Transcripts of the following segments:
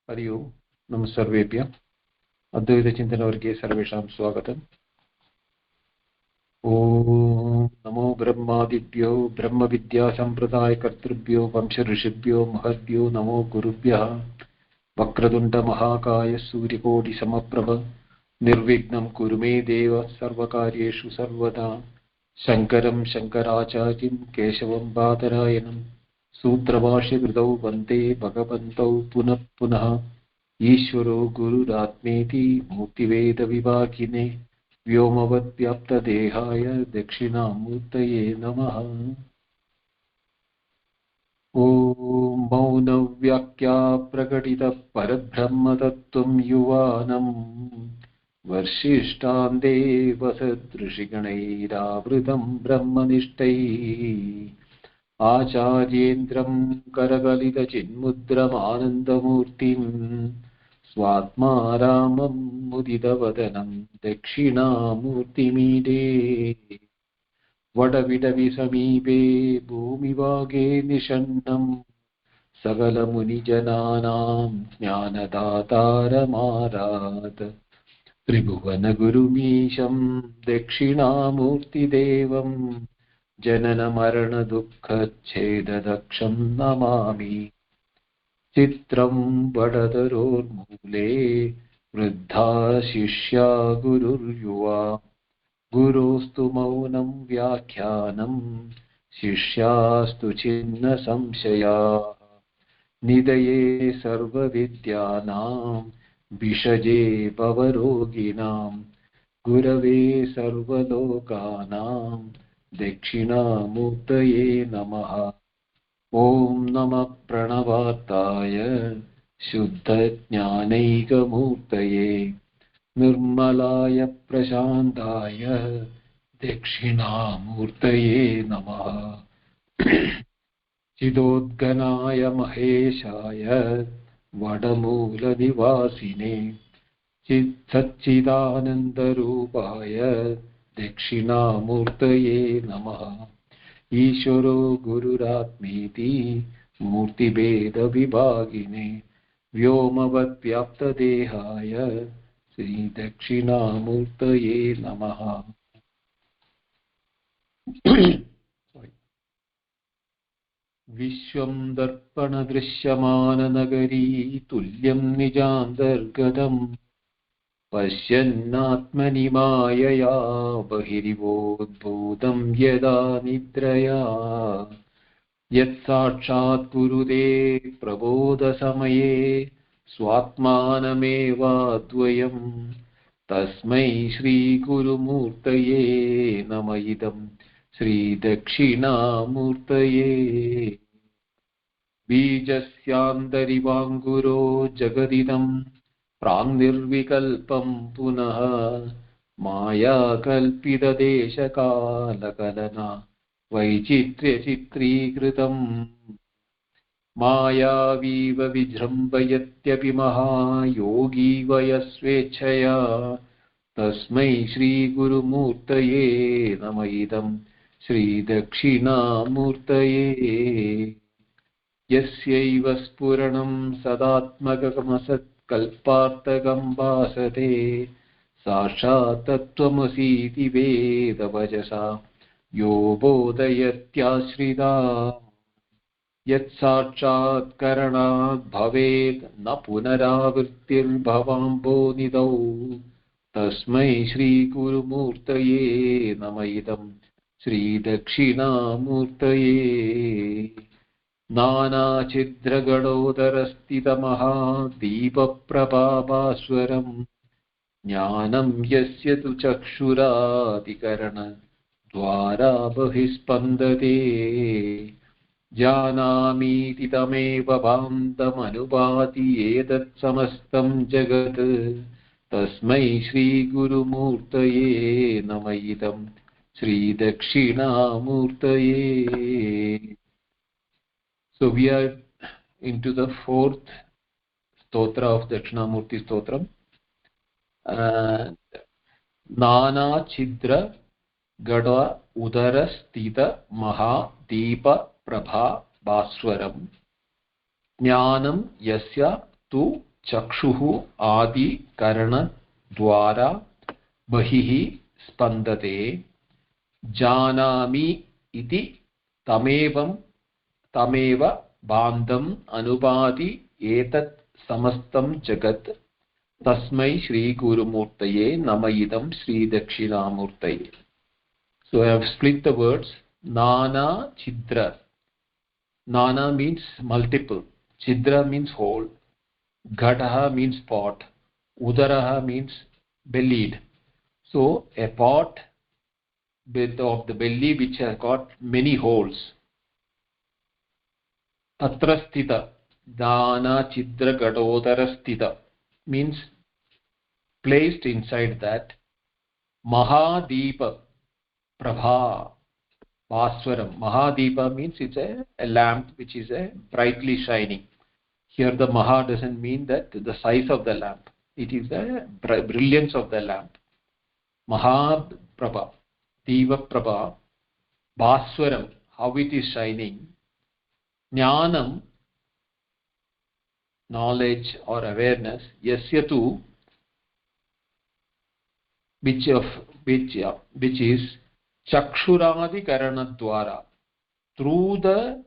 हरि ओम नमः सर्वेभ्यः अद्वैत चिंतन वर्गे सर्वेषां स्वागतम्। ओम नमो ब्रह्मादिभ्यो ब्रह्म विद्या संप्रदाय कर्तृभ्यो वंश ऋषिभ्यो महद्भ्यो नमो गुरुभ्यः। वक्रतुंड महाकाय सूर्यकोटि समप्रभ निर्विघ्नं कुरु मे देव सर्वकार्येषु सर्वदा। शंकरं शंकराचार्यं केशवं बादरायणं सूत्रभाष्यकृतौ वन्दे भगवन्तौ पुनः पुनः। ईश्वरो गुरुरात्मेति मूर्तिवेदविभागिने व्योमवद्व्याप्तदेहाय दक्षिणामूर्तये नमः। ॐ मौनव्याख्या प्रकटितः परब्रह्मतत्त्वं युवानम् वर्षिष्ठान्ते वसदृषिगणैरावृतं ब्रह्मनिष्ठैः आचार्येन्द्रं करकलितचिन्मुद्रमानन्दमूर्तिम् स्वात्मा रामं मुदितवदनं दक्षिणामूर्तिमीडे। वडविडविसमीपे भूमिभागे निषण्णं सकलमुनिजनानां ज्ञानदातारमारात् त्रिभुवनगुरुमीशं दक्षिणामूर्तिदेवं जननमरणदुःखच्छेददक्षं नमामि। चित्रं वडदरोर्मूले वृद्धा शिष्या गुरुर्युवा गुरोस्तु मौनं व्याख्यानं शिष्यास्तु छिन्न संशयाः निधये सर्वविद्यानां विषजे भवरोगिणां गुरवे सर्वलोकानां दक्षिणामूर्तये नमः। ॐ नमः प्रणवार्ताय शुद्धज्ञानैकमूर्तये निर्मलाय प्रशान्ताय दक्षिणामूर्तये नमः। चिदोद्गनाय महेशाय वडमूलनिवासिने सच्चिदानन्दरूपाय दक्षिणामूर्तये नमः। ईश्वरो गुरुरात्मेति मूर्तिभेदविभागिने व्योमवद्व्याप्तदेहाय श्रीदक्षिणामूर्तये नमः। विश्वं दर्पणदृश्यमाननगरी तुल्यं निजान्तर्गतम् पश्यन्नात्मनि मायया बहिरिवोद्भूतं यदा निद्रया यत्साक्षात् कुरुते प्रबोधसमये स्वात्मानमेवाद्वयं तस्मै श्रीगुरुमूर्तये नम इदं श्रीदक्षिणामूर्तये। बीजस्यान्तरिवाङ्गुरो जगदिदं प्राङ्निर्विकल्पं पुनः मायाकल्पितदेशकालकलना वैचित्र्यचित्रीकृतम् मायावीव विजृम्भयत्यपि महायोगी वयस्वेच्छया तस्मै श्रीगुरुमूर्तये नम इदं श्रीदक्षिणामूर्तये। यस्यैव स्फुरणं सदात्मकमसत्कल्पार्थकं भासते साक्षात् तत्त्वमसीति वेदवचसा यो बोधयत्याश्रिता यत्साक्षात्करणात् भवेत् न पुनरावृत्तिर्भवाम्भोनिधौ तस्मै श्रीगुरुमूर्तये नम इदं श्रीदक्षिणामूर्तये। नानाछिद्रगणोदरस्थितमहादीपप्रभाभास्वरं ज्ञानं यस्य तु चक्षुरादिकरणद्वारा बहिस्पन्दते जानामीति तमेव भान्तमनुभाति एतत् समस्तं जगत् तस्मै श्रीगुरुमूर्तये नम इदं श्रीदक्षिणामूर्तये। So we are into the fourth stotra of Dakshinamurthy Stotram. Nana Chidra Gada Udara Stita Maha Deepa Prabha Bhaswaram Jnanam Yasya Tu chakshuhu adi karana dwara bahihi spandate janami iti tameva bandham anupati etat samastam jagat tasmai Shri Gurumurtaye namayidam Shri Dakshinamurtaye. So I have split the words. Nana chidra. Nana means multiple. Chidra means hole. Ghataha means pot. Udaraha means bellied. So a pot of the belly which has got many holes. Tatra sthita. Nana chidra gadodara sthita means placed inside that. Mahadeepa Prabha Bhaswaram. Mahadeepa means it's a lamp which is brightly shining. Here the Maha doesn't mean that the size of the lamp. It is the brilliance of the lamp. Mahaprabha, Deva Prabha, Bhaswaram, how it is shining. Jnanam, knowledge or awareness. Yasyatu, which is Chakshuradi Karana Dwara. Through the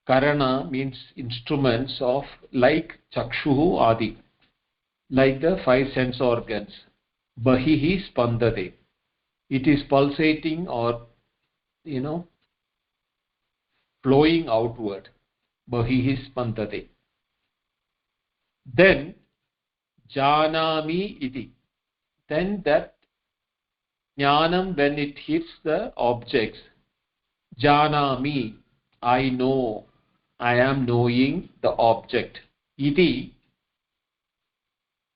Karana means instruments of like Chakshuhu Adi, like the five sense organs. Bahihi Spandate. It is pulsating or, flowing outward. Bahihi Spandate. Then, Janami iti. Then that Jnanam, when it hits the objects, Janami, I know, I am knowing the object. Iti,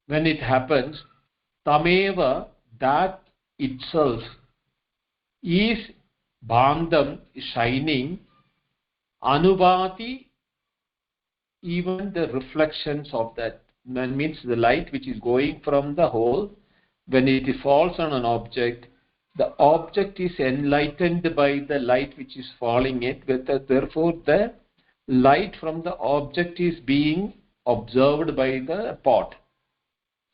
when it happens, Tameva, that itself is Bandham, shining, Anubhati, even the reflections of that. That means the light which is going from the hole, when it falls on an object, the object is enlightened by the light which is falling it. Therefore, the light from the object is being observed by the pot.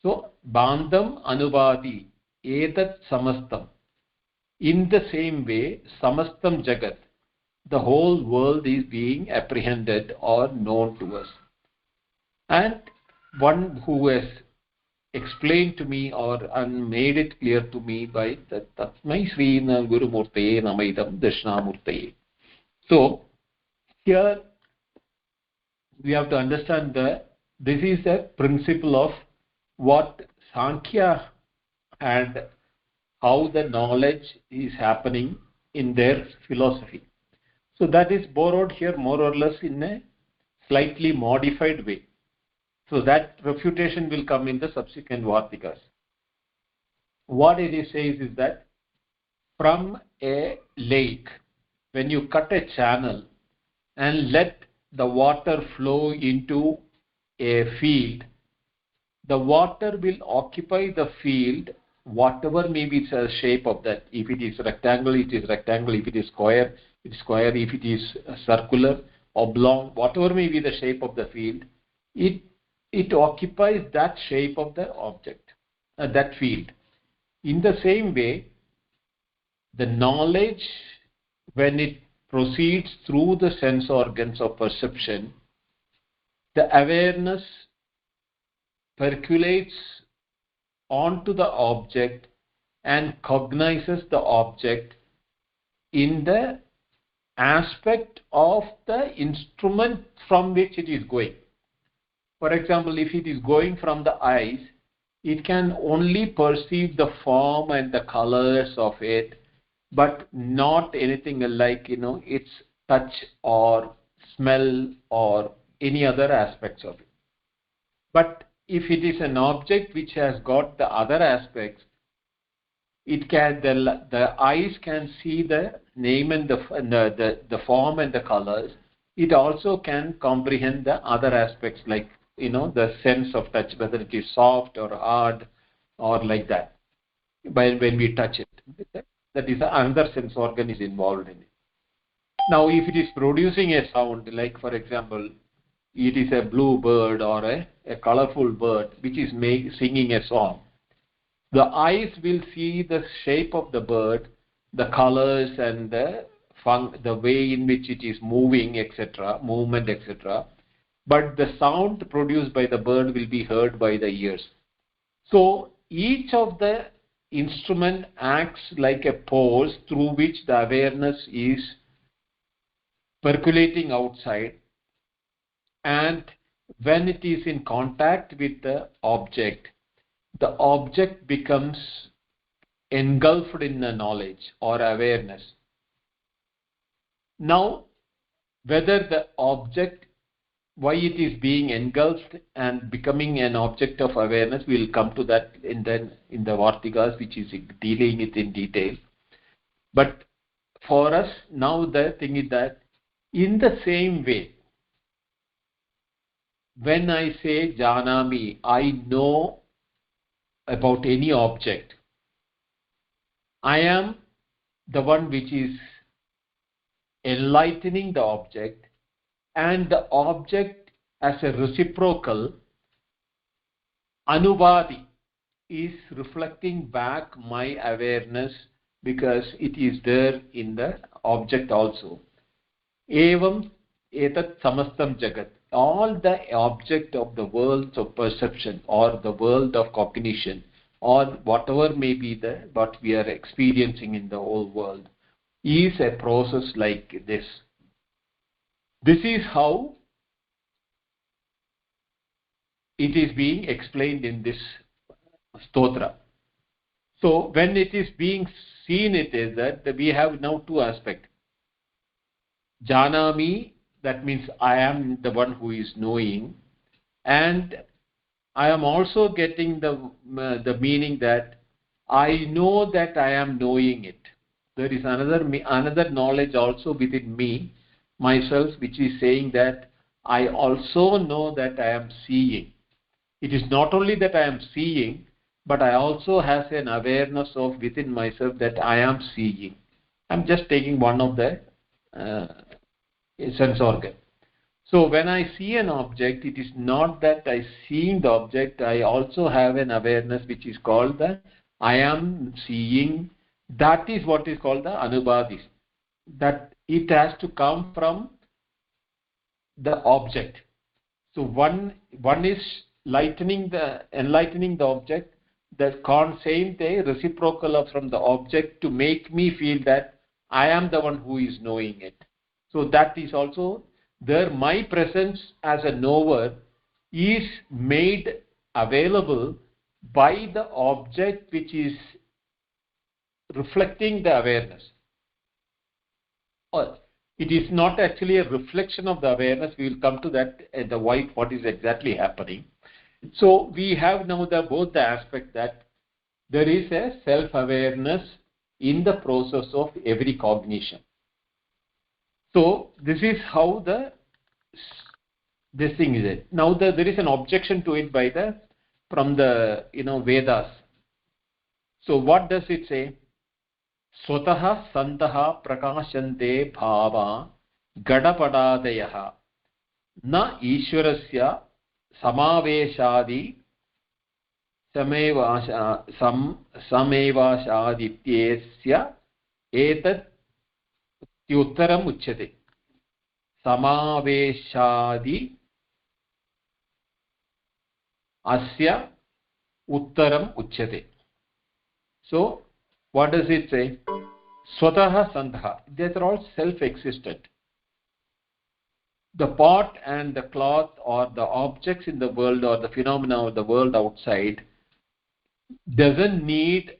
So, bandham anubhati, etat samastam. In the same way, samastam jagat, the whole world is being apprehended or known to us. And one who has explained to me and made it clear to me by the Tasmai Sri Gurumurtaye Namaidam Dakshinamurtaye. So, here we have to understand that this is a principle of what Sankhya and how the knowledge is happening in their philosophy. So that is borrowed here more or less in a slightly modified way. So that refutation will come in the subsequent Vartikas. What it says is that from a lake, when you cut a channel and let the water flow into a field, the water will occupy the field, whatever may be the shape of that. If it is rectangle, it is rectangle. If it is square, it is square. If it is circular, oblong, whatever may be the shape of the field, it occupies that shape of the object, that field. In the same way, the knowledge, when it proceeds through the sense organs of perception, the awareness percolates onto the object and cognizes the object in the aspect of the instrument from which it is going. For example, if it is going from the eyes, it can only perceive the form and the colors of it, but not anything like, its touch or smell or any other aspects of it. But if it is an object which has got the other aspects, it can, the eyes can see the name and the form and the colors. It also can comprehend the other aspects like, the sense of touch, whether it is soft or hard or like that, when we touch it. That is another sense organ is involved in it. Now, if it is producing a sound, like for example, it is a blue bird or a colorful bird which is singing a song. The eyes will see the shape of the bird, the colors and the way in which it is moving, etc., movement, etc. But the sound produced by the bird will be heard by the ears. So each of the instrument acts like a pulse through which the awareness is percolating outside, and when it is in contact with the object becomes engulfed in the knowledge or awareness. Now, whether the object, why it is being engulfed and becoming an object of awareness, we will come to that in the Varthikas, which is dealing it in detail. But for us now, the thing is that in the same way, when I say Janami, I know about any object, I am the one which is enlightening the object, and the object as a reciprocal anubhadi is reflecting back my awareness because it is there in the object also. Evam etat samastam jagat. All the object of the world of perception or the world of cognition or whatever may be what we are experiencing in the whole world is a process like this. This is how it is being explained in this stotra. So when it is being seen, it is that we have now two aspects. Janami, that means I am the one who is knowing, and I am also getting the meaning that I know that I am knowing it. There is another knowledge also within me, myself, which is saying that I also know that I am seeing. It is not only that I am seeing, but I also have an awareness of within myself that I am seeing. I am just taking one of the sense organ. So when I see an object, it is not that I seeing the object, I also have an awareness which is called the I am seeing. That is what is called the anubhadis. That it has to come from the object. So one is enlightening the object, the same day reciprocal from the object to make me feel that I am the one who is knowing it. So that is also there. My presence as a knower is made available by the object which is reflecting the awareness. Or it is not actually a reflection of the awareness. We will come to that at the what is exactly happening. So we have now both the aspect that there is a self-awareness in the process of every cognition. So this is how this thing is it. Now there is an objection to it from the Vedas. So what does it say? Swataha santaha prakashante bhava gadapadadayaha na ishwarasya samaveshadi samevashadityesya etat uttaram uchyate. Samaveshadi asya uttaram uchyate. So what does it say? Swataha santaha. They are all self-existent. The pot and the cloth or the objects in the world or the phenomena of the world outside doesn't need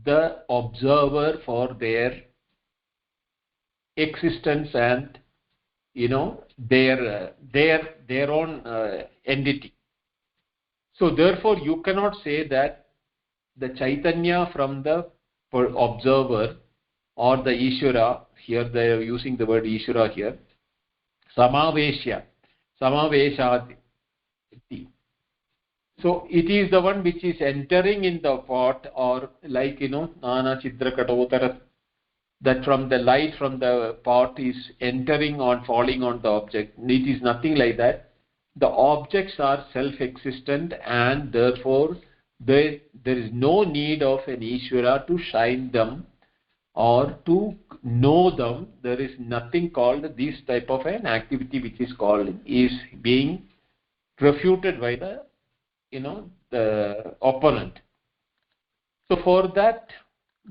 the observer for their existence and their own entity. So therefore you cannot say that the Chaitanya from the observer or the Ishvara, here they are using the word Ishvara here, samaveshadi. So it is the one which is entering in the pot, or like nana chitra katotara that from the light from the pot is entering or falling on the object. It is nothing like that. The objects are self-existent, and therefore there is no need of an Ishvara to shine them or to know them. There is nothing called this type of an activity which is being refuted by the opponent. So for that,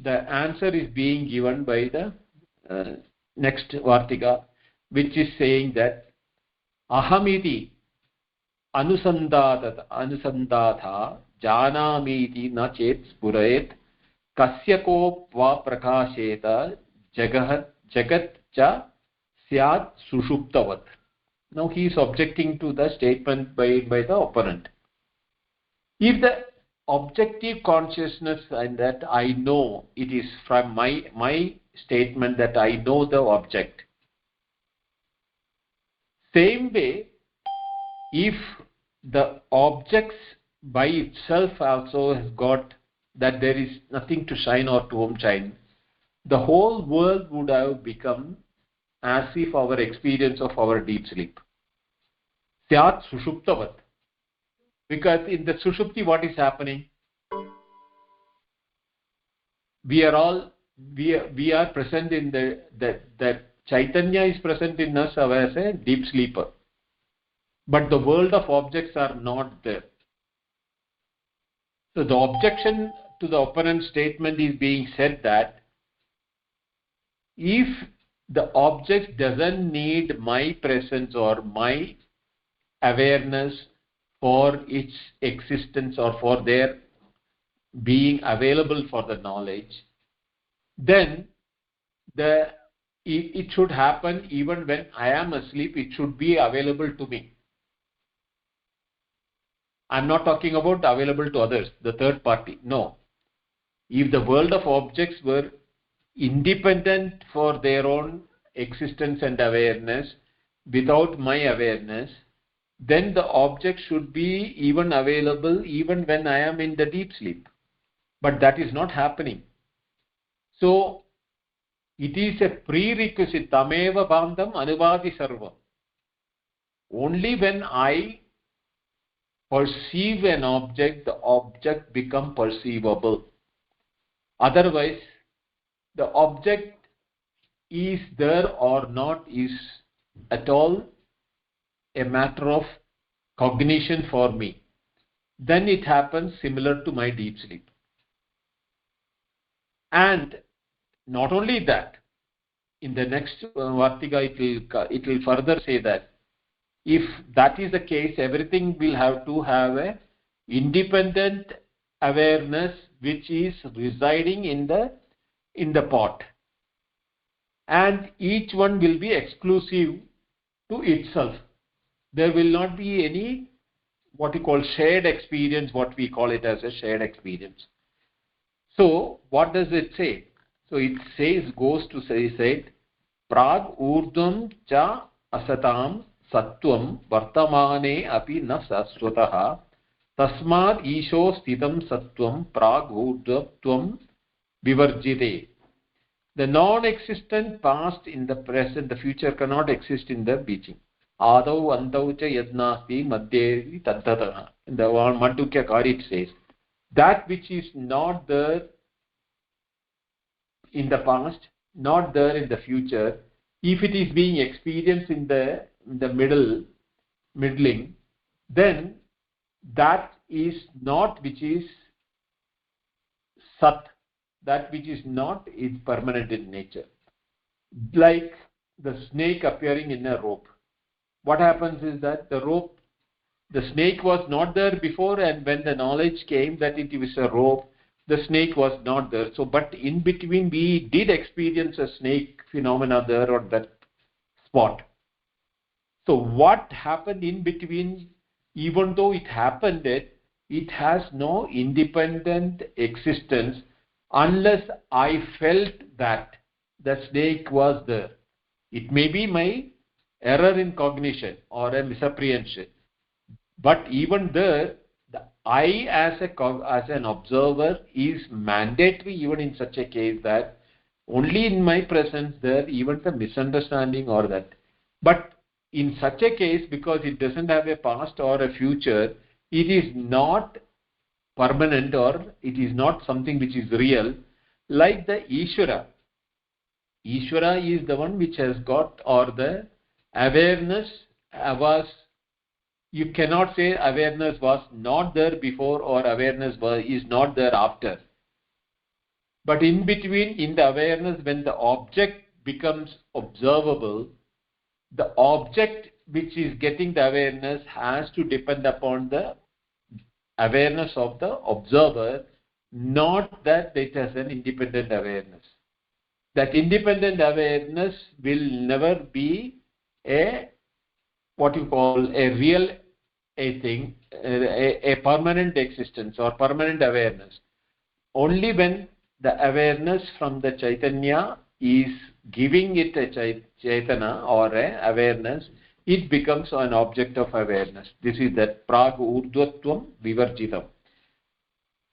the answer is being given by the next Vartika, which is saying that ahamiti anusandhatha janamiti na chet spuret kasyako va prakasheta jagat cha syat sushuptavat. Now he is objecting to the statement by the opponent. If the objective consciousness and that I know, it is from my statement that I know the object. Same way, if the objects by itself also has got that there is nothing to shine or to whom shine, the whole world would have become as if our experience of our deep sleep. Syat sushuptavat. Because in the sushupti, what is happening? We are present in the Chaitanya is present in us as a deep sleeper. But the world of objects are not there. So the objection to the opponent's statement is being said that if the object doesn't need my presence or my awareness for its existence or for their being available for the knowledge, then it should happen even when I am asleep. It should be available to me. I'm not talking about available to others, the third party. No. If the world of objects were independent for their own existence and awareness without my awareness, then the object should be even available even when I am in the deep sleep. But that is not happening. So it is a prerequisite. Tameva bandham anuvadi sarvam. Only when I perceive an object, the object become perceivable. Otherwise, the object is there or not is at all a matter of cognition for me. Then it happens similar to my deep sleep. And not only that, in the next Vartika it will further say that if that is the case, everything will have to have a independent awareness which is residing in the pot, and each one will be exclusive to itself. There will not be any what you call shared experience, what we call it as a shared experience. So what does it say? So it goes to say prag urdhvam cha asatam sattvam vartamane api na saswatah tasmad isho sthitam sattvam prag urdhvam vivarjite. The non-existent past, in the present, the future cannot exist in the being. Adau antau cha yadnasti madhye taddhatah. In the Mandukya Kari it says, that which is not there in the past, not there in the future, if it is being experienced in the middling, then that is not which is sat, that which is not is permanent in nature. Like the snake appearing in a rope. What happens is that the snake was not there before, and when the knowledge came that it was a rope, the snake was not there. So, but in between we did experience a snake phenomena there on that spot. So what happened in between, even though it happened, it has no independent existence unless I felt that the snake was there. It may be my error in cognition or a misapprehension. But even there, the I as an observer is mandatory even in such a case that Only in my presence there, even the misunderstanding or that. But in such a case, because it doesn't have a past or a future, it is not permanent or it is not something which is real, like the Ishvara. Ishvara is the one which has got, or the awareness was, you cannot say awareness was not there before or awareness is not there after. But in between, in the awareness, when the object becomes observable, the object which is getting the awareness has to depend upon the awareness of the observer, not that it has an independent awareness. That independent awareness will never be a, what you call, a real, a thing, a permanent existence or permanent awareness. Only when the awareness from the Chaitanya is giving it a Chaitana or a awareness, it becomes an object of awareness. This is that prag urdhvatvam vivarjitam.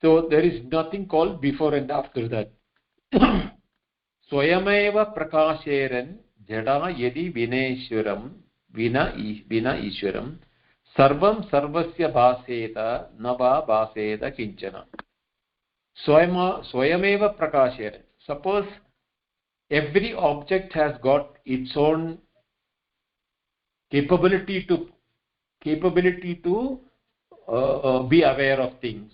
So there is nothing called before and after that. Swayameva prakasheran jada yadi vineshwaram vina ishwaram sarvam sarvasya bhaseta nava bhaseta kinchana. Swayameva prakasheran. Suppose every object has got its own capability to be aware of things.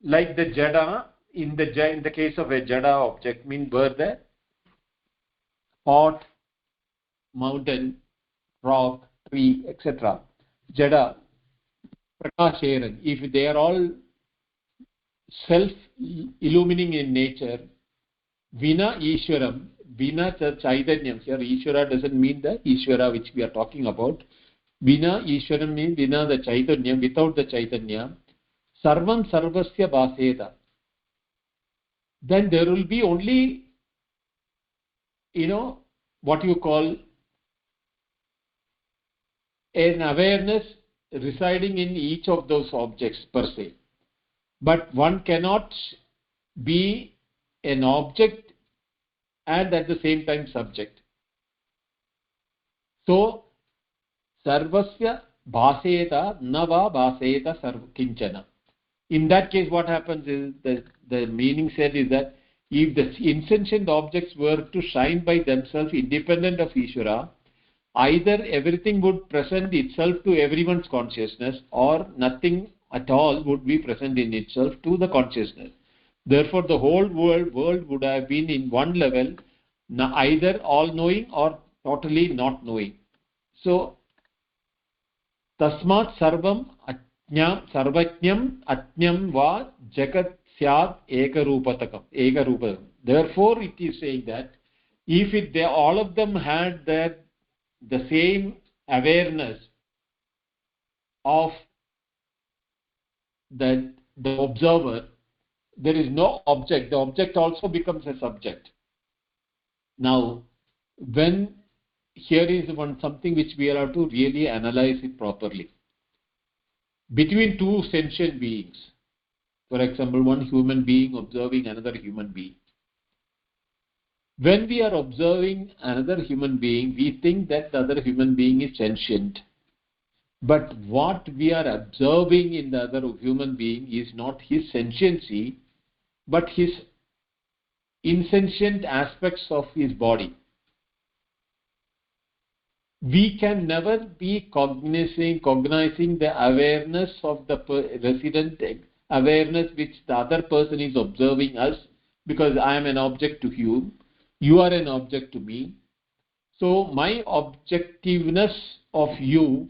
Like the jada, in the case of a jada object, means where the hot, mountain, rock, tree, etc. Jada, prakasheran, if they are all self-illumining in nature, vina ishwaram, vina chaitanyam. Here Ishvara doesn't mean the Ishvara which we are talking about. Vina ishwaram means vina the chaitanyam, without the chaitanya. Sarvam sarvasya bhaseta. Then there will be only, what you call an awareness residing in each of those objects per se. But one cannot be an object and at the same time subject. So, sarvasya bhaseta nava bhaseta kinchana. In that case, what happens is, the meaning said is that if the insentient objects were to shine by themselves independent of Ishvara, either everything would present itself to everyone's consciousness or nothing at all would be present in itself to the consciousness. Therefore, the whole world would have been in one level, either all-knowing or totally not knowing. So, tasmat sarvam sarvajñam atñam va jagat syad ekarupatakam. Therefore, it is saying that if all of them had the same awareness of the observer, there is no object. The object also becomes a subject. Now, when here is something which we have to really analyze it properly. Between two sentient beings, for example, one human being observing another human being. When we are observing another human being, we think that the other human being is sentient. But what we are observing in the other human being is not his sentiency, but his insentient aspects of his body. We can never be cognizing the awareness of the resident awareness which the other person is observing us, because I am an object to you, you are an object to me. So my objectiveness of you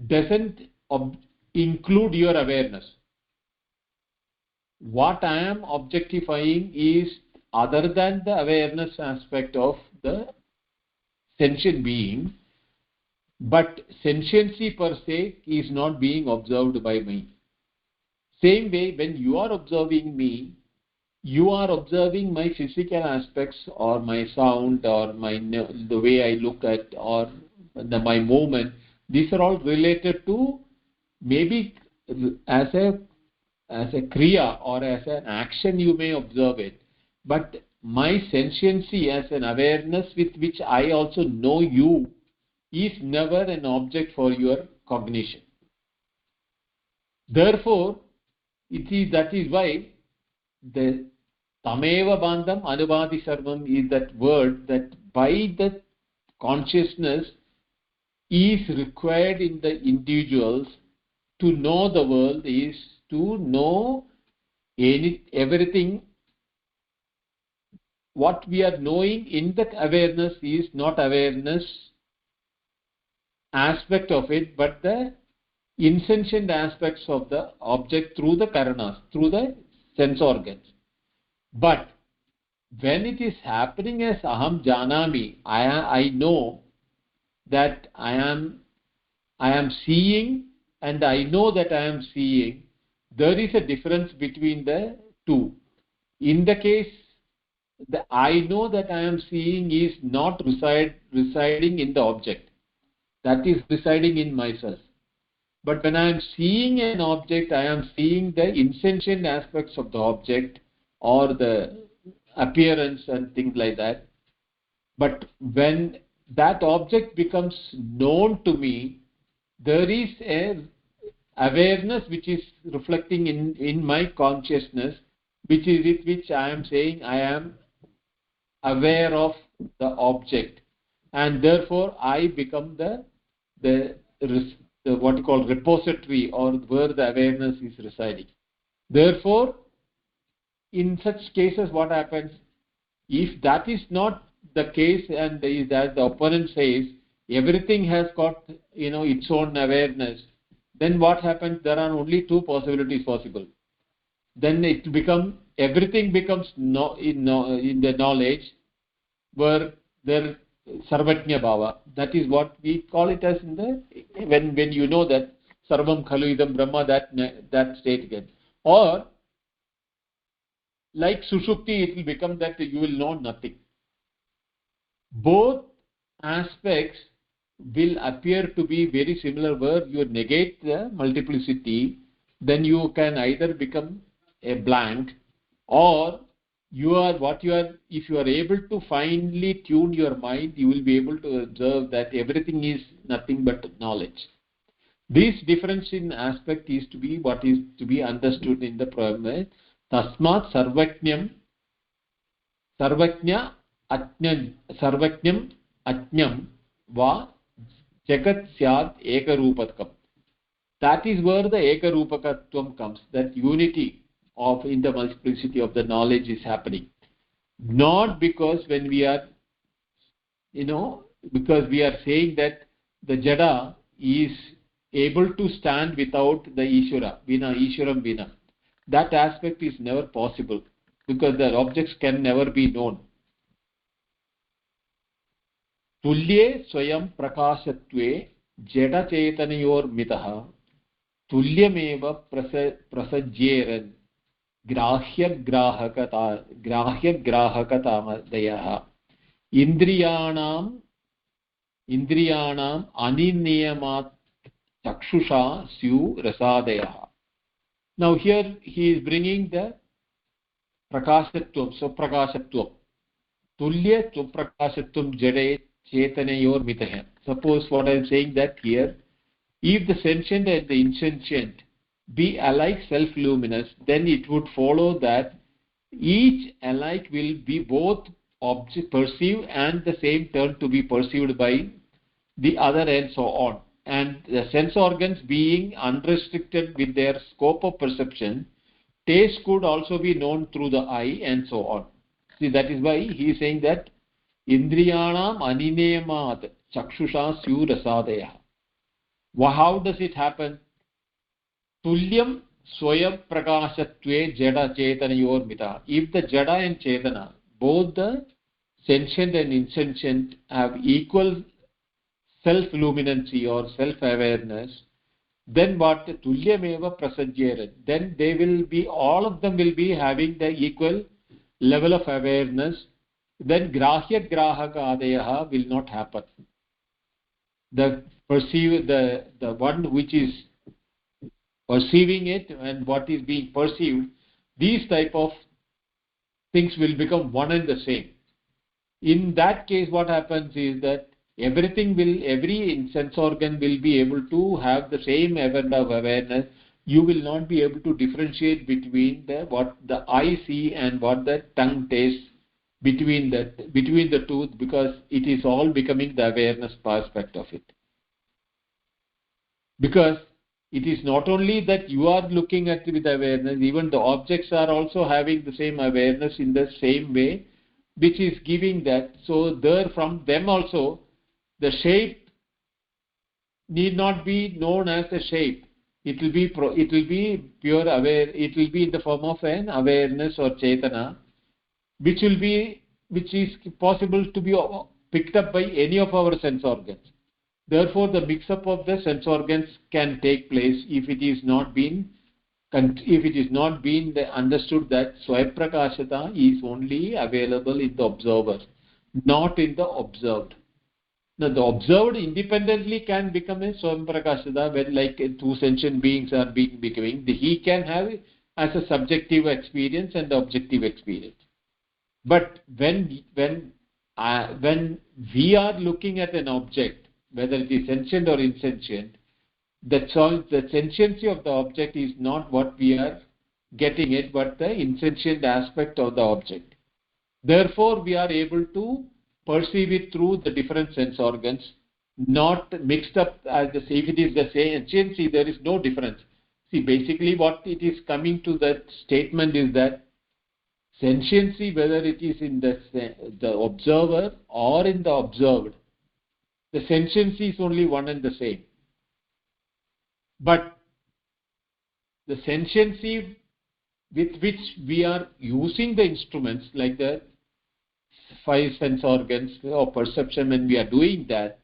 doesn't include your awareness. What I am objectifying is other than the awareness aspect of the sentient being, but sentiency per se is not being observed by me. Same way, when you are observing me, you are observing my physical aspects or my sound or the way I look at or my movement. These are all related to maybe as a kriya or as an action you may observe it. But my sentiency as an awareness with which I also know you is never an object for your cognition. Therefore, that is why the tameva bandham anubhati sarvam is that word that by the consciousness is required in the individuals to know the world is to know everything. What we are knowing in that awareness is not awareness aspect of it, but the insentient aspects of the object through the karanas, through the sense organs. But when it is happening as aham janami, I know that I am seeing, and I know that I am seeing, there is a difference between the two. In the case, the I know that I am seeing is not residing in the object. That is residing in myself. But when I am seeing an object, I am seeing the insentient aspects of the object or the appearance and things like that. But when that object becomes known to me, there is a awareness which is reflecting in my consciousness, which is with which I am saying I am aware of the object, and therefore I become the what you call repository, or where the awareness is residing. Therefore, in such cases, what happens if that is not the case, and as the opponent says everything has got its own awareness, then what happens? There are only two possibilities possible. Then everything becomes in the knowledge, where there sarvajna bhava. That is what we call it as in the when you know that sarvam khalu idam brahma, that state again. Or like sushupti, it will become that you will know nothing. Both aspects will appear to be very similar, where you negate the multiplicity, then you can either become a blank, or if you are able to finely tune your mind, you will be able to observe that everything is nothing but knowledge. This difference in aspect is to be what is to be understood in the proverb. Tasmat sarvajnam ajnam va jagat syat ekarupakam. That is where the ekarupakatvam comes, that unity of in the multiplicity of the knowledge is happening. Not because when we are because we are saying that the jada is able to stand without the Ishvara, vina Ishwaram vina. That aspect is never possible, because the objects can never be known. Tulye swayam prakashatve jada chetanayor mitaha tulyameva prasajyeran grahya grahakatamadayah indriyanam aniniyamat chakshusha syu rasadayah. Now here he is bringing the prakashatvam, swaprakashatvam. Tulya swaprakashatvam jade chetanayor mitah. Suppose what I am saying that here, if the sentient and the insentient be alike self-luminous, then it would follow that each alike will be both object perceived and the same turn to be perceived by the other, and so on. And the sense organs being unrestricted with their scope of perception, taste could also be known through the eye, and so on. See, that is why he is saying that indriyanam anineyamat chakshusha syu rasadayah. How does it happen? Tulyam swayam prakashatve jada chetanayor mita. If the jada and chetana, both the sentient and insentient, have equal self-luminancy or self-awareness, then what? Tulyameva prasajyeran. Then they will be, all of them will be having the equal level of awareness. Then grahya grahaka adayaha will not happen. The one which is perceiving it and what is being perceived, these type of things will become one and the same. In that case, what happens is that every sense organ will be able to have the same event of awareness. You will not be able to differentiate between what the eye see and what the tongue tastes between the two, because it is all becoming the awareness aspect of it. Because it is not only that you are looking at it with awareness, even the objects are also having the same awareness in the same way, which is giving that. So there, from them also, the shape need not be known as a shape. It will be pure aware. It will be in the form of an awareness or chetana, which is possible to be picked up by any of our sense organs. Therefore, the mix-up of the sense organs can take place if it is not been understood that Swayaprakashata is only available in the observer, not in the observed. Now, the observed independently can become a Swayaprakashata when, like, two sentient beings are becoming. He can have it as a subjective experience and objective experience. But when we are looking at an object, whether it is sentient or insentient, the sentiency of the object is not what we are getting it, but the insentient aspect of the object. Therefore, we are able to perceive it through the different sense organs, not mixed up as if it is the same sentiency, there is no difference. See, basically what it is coming to that statement is that sentiency, whether it is in the observer or in the observed, the sentiency is only one and the same. But the sentiency with which we are using the instruments, like the 5 sense organs or perception, when we are doing that,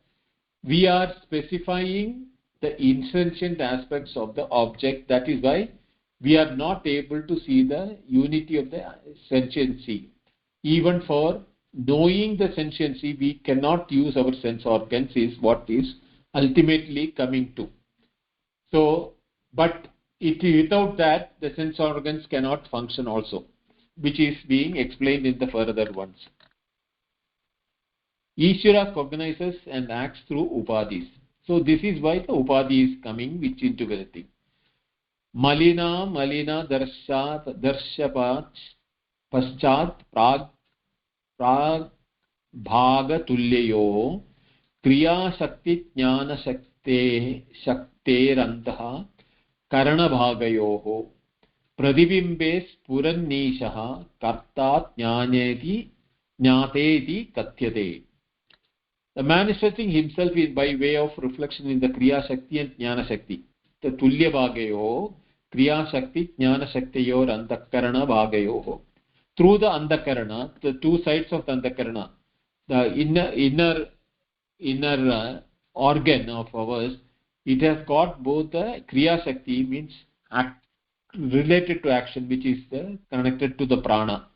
we are specifying the insentient aspects of the object. That is why we are not able to see the unity of the sentiency. Even for knowing the sentiency, we cannot use our sense organs, is what is ultimately coming to. So, but without that, the sense organs cannot function also, which is being explained in the further ones. Ishvara cognizes and acts through upadhis. So this is why the upadhi is coming which into everything. Malina darshapat paschat prag bhagatulyayo kriya shakti jnana shakterantah karana bhagayoho pradibimbe spurannishaha karta jnaneti jnateti katyate. The manifesting himself is by way of reflection in the kriya shakti and jnana shakti. The tulya bhagayo kriya shakti jnana shaktiyor antakarana bhagayo. Through the antakarana, the two sides of the antakarana, the inner organ of ours, it has got both the kriya shakti, means related to action, which is connected to the prana,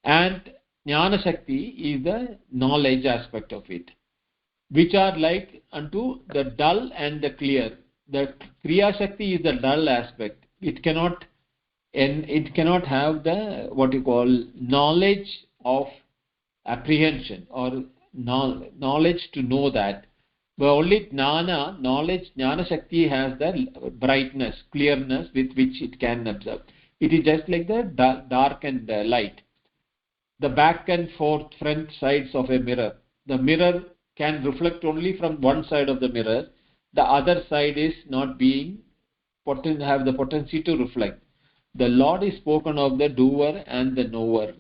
and jnana shakti is the knowledge aspect of it, which are like unto the dull and the clear. The kriya shakti is the dull aspect. It cannot have the what you call knowledge of apprehension or knowledge to know that. But only jnana shakti has the brightness, clearness with which it can observe. It is just like the dark and light. The back and forth front sides of a mirror. The mirror can reflect only from one side of the mirror. The other side is not being have the potency to reflect. The Lord is spoken of the doer and the knower.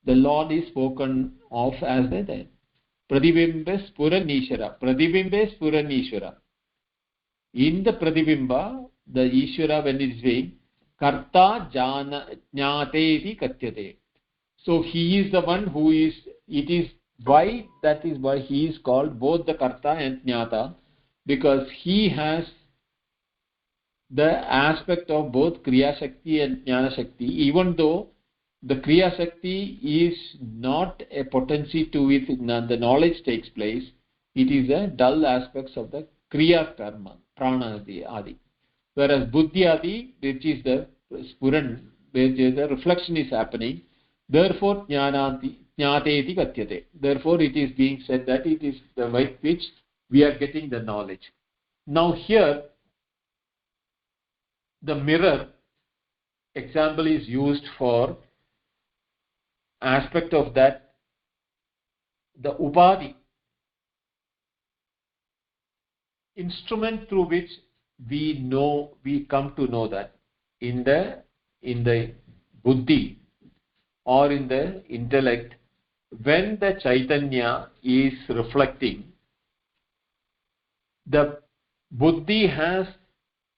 The Lord is spoken of as the Pradibimbe Spuranishara. Pradibimbe Spuranishara. In the Pradibimba, the Ishvara, when it is saying Karta Jnateti Katyate. So he is the one who is, that is why he is called both the Karta and Jnata, because he has the aspect of both Kriya Shakti and Jnana Shakti, even though the Kriya Shakti is not a potency to which the knowledge takes place. It is the dull aspects of the Kriya Karma, Prana Adi. Whereas Buddhi Adi, which is the Spuran, where the reflection is happening, Therefore, jnateti katyate. Therefore, it is being said that it is the way which we are getting the knowledge. Now here, the mirror example is used for aspect of that, the upadhi, instrument through which we come to know that in the buddhi or in the intellect, when the Chaitanya is reflecting, the buddhi has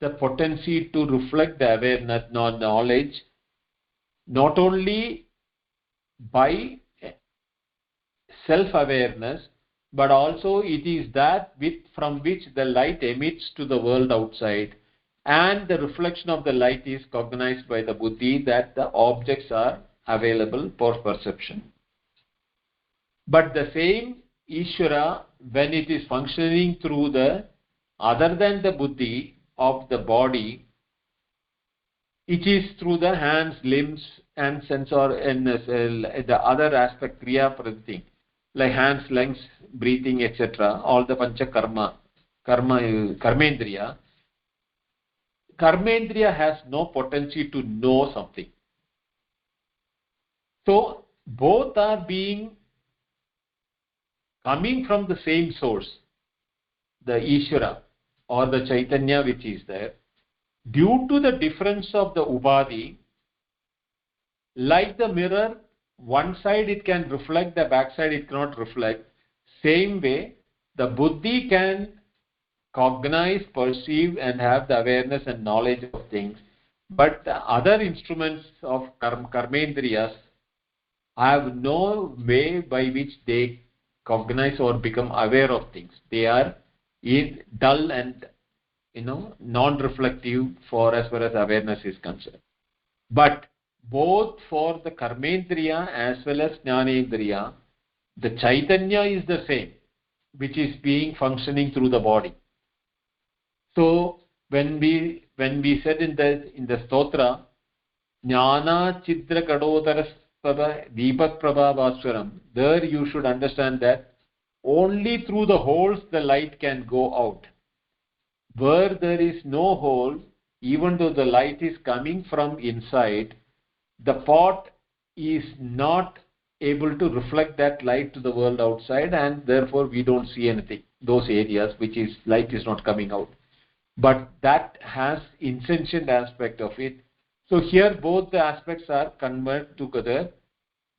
the potency to reflect the awareness, knowledge, not only by self-awareness, but also it is that from which the light emits to the world outside, and the reflection of the light is cognized by the buddhi that the objects are available for perception. But the same Ishvara, when it is functioning through the other than the buddhi of the body, it is through the hands, limbs, and sensor and the other aspect, kriya pratim, like hands, legs, breathing, etc. All the pancha karmendriya. Karmendriya has no potency to know something. So both are coming from the same source, the Ishvara or the Chaitanya which is there. Due to the difference of the upadhi, like the mirror, one side it can reflect, the back side it cannot reflect. Same way, the buddhi can cognize, perceive, and have the awareness and knowledge of things. But the other instruments of karmendriyas have no way by which they cognize or become aware of things. They are dull and non-reflective for as far as awareness is concerned. But both for the karmendriya as well as jnanendriya, the Chaitanya is the same, which is being functioning through the body. So when we said in the stotra, jnana chidra kadodara deepak prabhavaswaram, there you should understand that only through the holes the light can go out. Where there is no hole, even though the light is coming from inside, the pot is not able to reflect that light to the world outside, and therefore we don't see anything, those areas which is light is not coming out. But that has insentient aspect of it. So here both the aspects are converged together.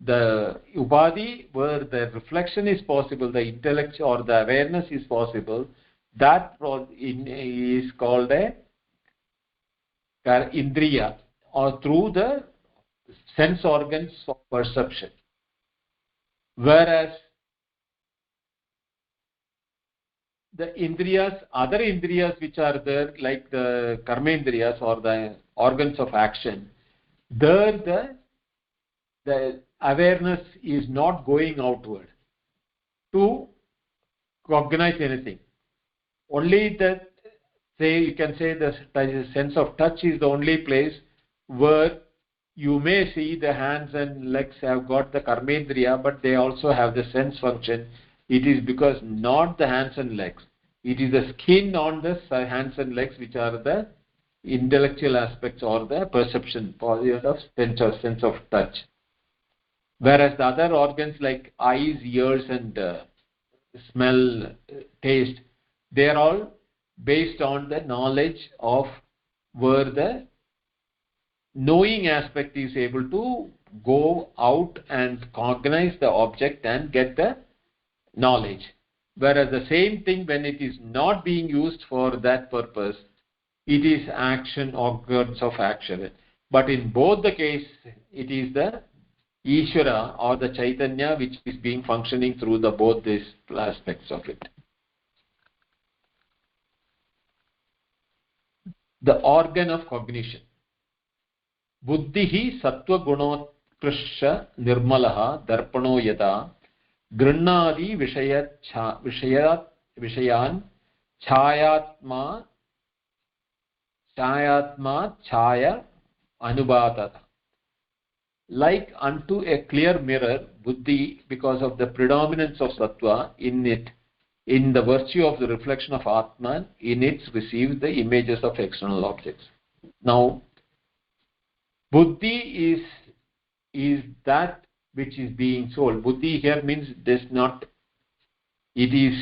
The upadhi, where the reflection is possible, the intellect or the awareness is possible, that is called a indriya, or through the sense organs of perception. Whereas the indriyas, other indriyas which are there, like the karmendriyas or the organs of action, there the awareness is not going outward to cognize anything. Only you can say the sense of touch is the only place where you may see the hands and legs have got the karmendriya, but they also have the sense function. It is because not the hands and legs. It is the skin on the hands and legs which are the intellectual aspects or the perception of sense of touch. Whereas the other organs like eyes, ears, and smell, taste, they are all based on the knowledge of where the knowing aspect is able to go out and cognize the object and get the knowledge. Whereas the same thing, when it is not being used for that purpose, it is action, organs of action. But in both the case, it is the Ishvara or the Chaitanya which is being functioning through both these aspects of it. The organ of cognition. Buddhihi sattva gunotkrishya nirmalaha darpano yada grannadi vishayan chayatma chaya anubhatata. like unto a clear mirror, buddhi, because of the predominance of sattva in it, in the virtue of the reflection of Atman, in it receives the images of external objects. Now, buddhi is that which is being sold. Buddhi here means does not, it is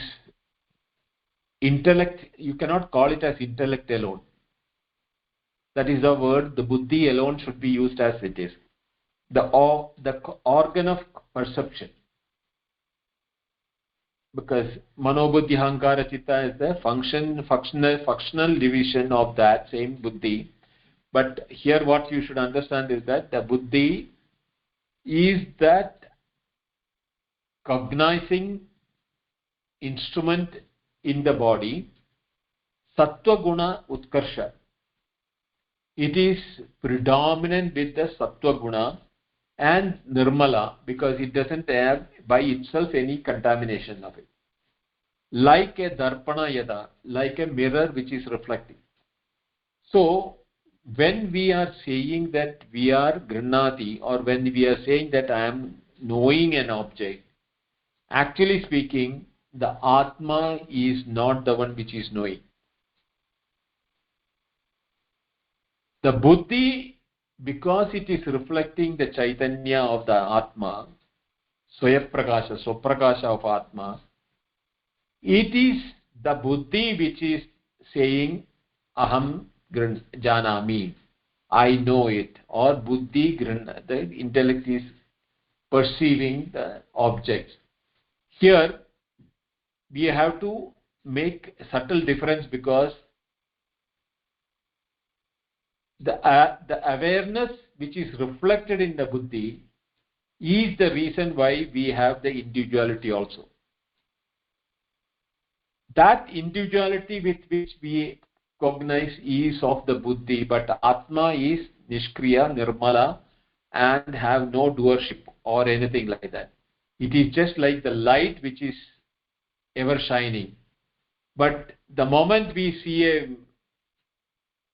intellect. You cannot call it as intellect alone. That is the word. The buddhi alone should be used as it is. The organ of perception. Because manobuddhi hankara chitta is the functional division of that same buddhi. But here what you should understand is that the buddhi is that cognizing instrument in the body, sattva guna utkarsha. It is predominant with the sattva guna and nirmala because it doesn't have by itself any contamination of it. Like a darpana yada, like a mirror which is reflecting. So, when we are saying that we are grinnati, or when we are saying that I am knowing an object, actually speaking, the Atma is not the one which is knowing. The buddhi, because it is reflecting the chaitanya of the Atma, swayaprakasha, swaprakasha of Atma, it is the buddhi which is saying aham janami, I know it, or buddhi, the intellect is perceiving the objects. Here we have to make a subtle difference because the awareness which is reflected in the buddhi is the reason why we have the individuality also. That individuality with which we cognize is of the buddhi, but Atma is nishkriya, nirmala, and have no doership or anything like that. It is just like the light which is ever shining. But the moment we see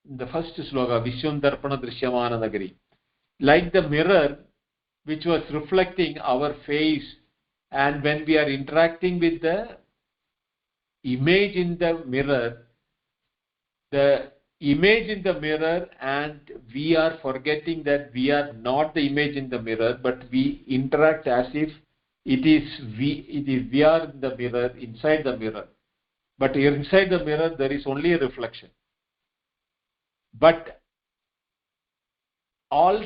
the first sloka, Vishwam Darpana Drishyamana Nagari, like the mirror which was reflecting our face, and when we are interacting with the image in the mirror, and we are forgetting that we are not the image in the mirror, but we interact as if we are in the mirror, inside the mirror. But inside the mirror there is only a reflection. But all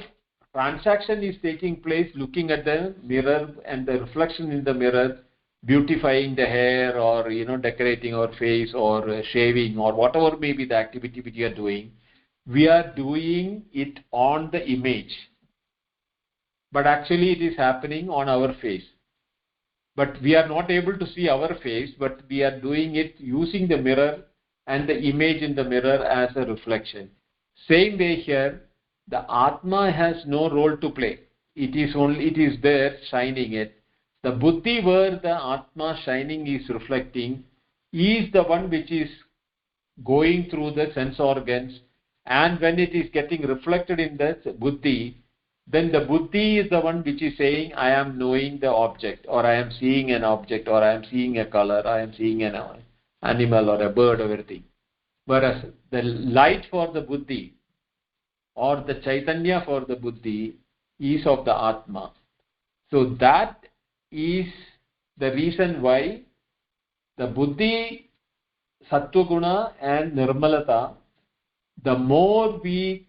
transaction is taking place looking at the mirror and the reflection in the mirror, beautifying the hair, or decorating our face, or shaving, or whatever may be the activity which you are doing. We are doing it on the image, but actually it is happening on our face. But we are not able to see our face, but we are doing it using the mirror and the image in the mirror as a reflection. Same way here, the Atma has no role to play. It is there shining it. The buddhi where the Atma shining is reflecting is the one which is going through the sense organs, and when it is getting reflected in the buddhi, then the buddhi is the one which is saying I am knowing the object, or I am seeing an object, or I am seeing a color, I am seeing an animal or a bird or everything. Whereas the light for the buddhi or the chaitanya for the buddhi is of the Atma. So that is the reason why the buddhi, sattva guna and nirmalata, the more we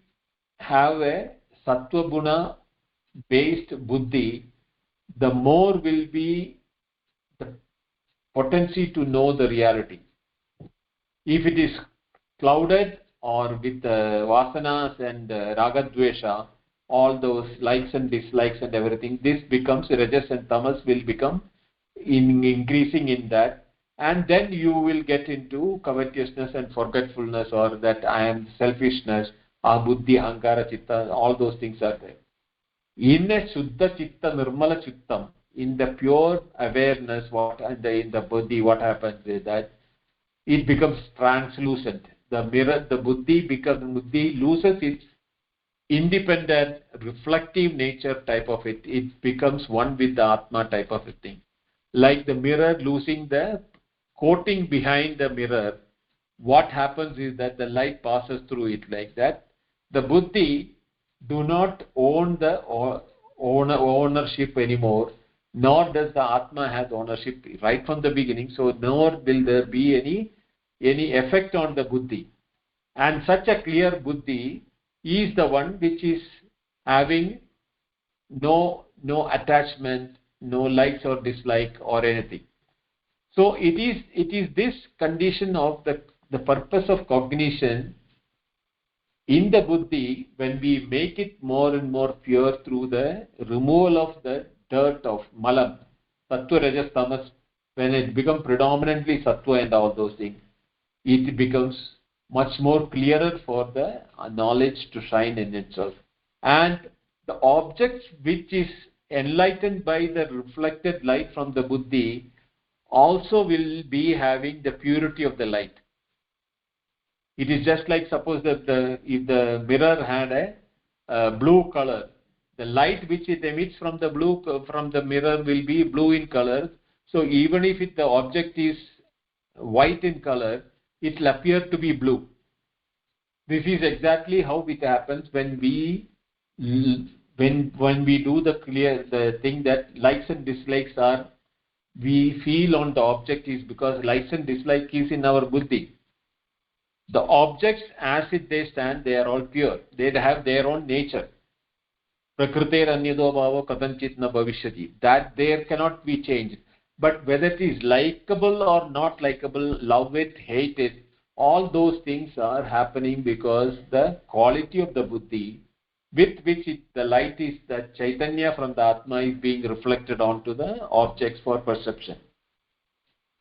have a sattva guna based buddhi, the more will be the potency to know the reality. If it is clouded or with vasanas and ragadvesha, all those likes and dislikes and everything, this becomes rajas and tamas will become increasing in that, and then you will get into covetousness and forgetfulness, or that I am selfishness, buddhi, hankara, chitta, all those things are there. In a shuddha chitta, nirmala chittam, in the pure awareness, in the buddhi, what happens is that it becomes translucent. The mirror, the buddhi loses its independent, reflective nature type of it. It becomes one with the Atma type of a thing. Like the mirror losing the coating behind the mirror, what happens is that the light passes through it like that. The buddhi do not own the ownership anymore, nor does the Atma has ownership right from the beginning. So nor will there be any effect on the buddhi. And such a clear buddhi is the one which is having no attachment, no likes or dislike or anything. So it is this condition of the purpose of cognition in the buddhi, when we make it more and more pure through the removal of the dirt of malam, sattva, rajas, tamas, when it becomes predominantly sattva and all those things, it becomes much more clearer for the knowledge to shine in itself. And the object which is enlightened by the reflected light from the buddhi also will be having the purity of the light. It is just like, suppose that if the mirror had a blue color, the light which it emits from the mirror will be blue in color. So even if the object is white in color, it will appear to be blue. This is exactly how it happens when we do the thing that likes and dislikes are, we feel on the object, is because likes and dislikes is in our buddhi. The objects as they stand, they are all pure. They have their own nature. Prakriter anyado bhavo kadanchit na bhavishyati. That there cannot be changed. But whether it is likable or not likable, love it, hate it, all those things are happening because the quality of the buddhi with which the light is, the chaitanya from the Atma is being reflected onto the objects for perception.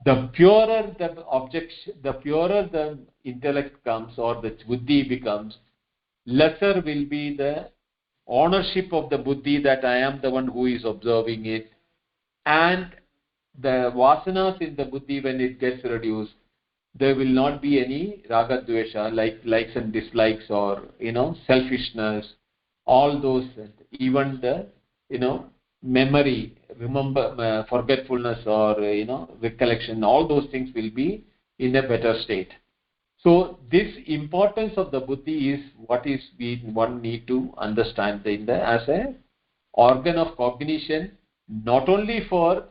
The purer the objects, the purer the intellect comes or the buddhi becomes, lesser will be the ownership of the buddhi that I am the one who is observing it. And the vasanas in the buddhi, when it gets reduced, there will not be any raga dvesha, like likes and dislikes, or selfishness, all those, even the memory, forgetfulness, or recollection, all those things will be in a better state. So this importance of the buddhi is what is one need to understand as a organ of cognition, not only for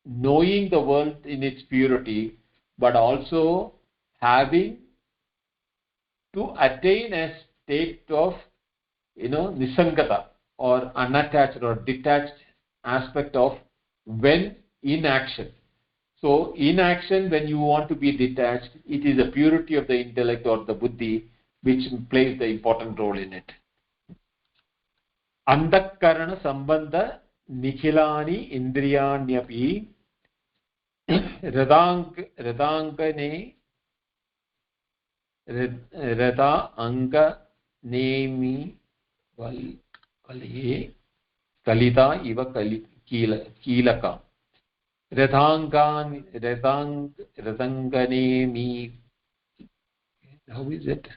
knowing the world in its purity, but also having to attain a state of nisangata, or unattached or detached aspect of when in action. So in action, when you want to be detached, it is the purity of the intellect or the buddhi which plays the important role in it. Antakarana sambandha nikhilani indriyanyapi radangane rada anga nemi valye kalita iva kilaka. Radanganemi. How is it?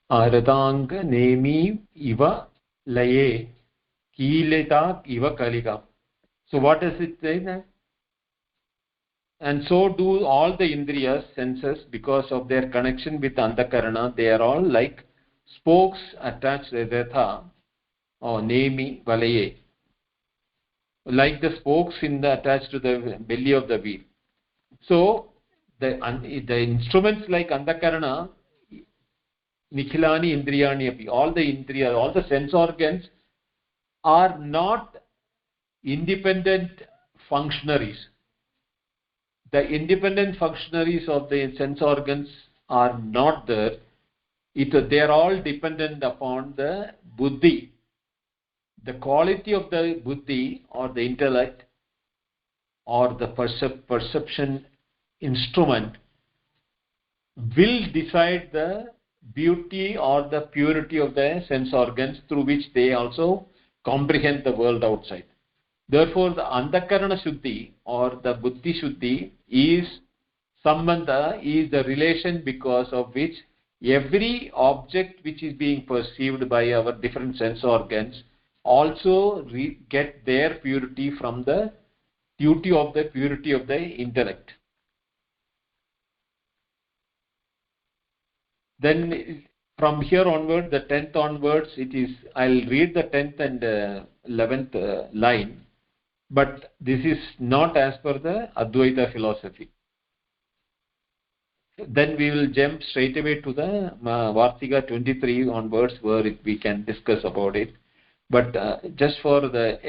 Radanganemi iva laye kilita iva kalika. So what does it say now? And so do all the indriyas, senses, because of their connection with antakarana. They are all like spokes attached retha or nemi valaye, like the spokes attached to the belly of the wheel. So the instruments like antakarana, nikhilani indriyani api, all the indriyas, all the sense organs are not independent functionaries. The independent functionaries of the sense organs are not there. They are all dependent upon the buddhi. The quality of the buddhi or the intellect or the perception instrument will decide the beauty or the purity of the sense organs through which they also comprehend the world outside. Therefore, the Antakarana Shuddhi or the Buddhi Shuddhi is Sambandha, is the relation because of which every object which is being perceived by our different sense organs also get their purity from the duty of the purity of the intellect. Then from here onward, the 10th onwards, it is, I'll read the 10th and 11th line, but this is not as per the Advaita philosophy. Then we will jump straight away to the Vartika 23 onwards, where we can discuss about it. But just for the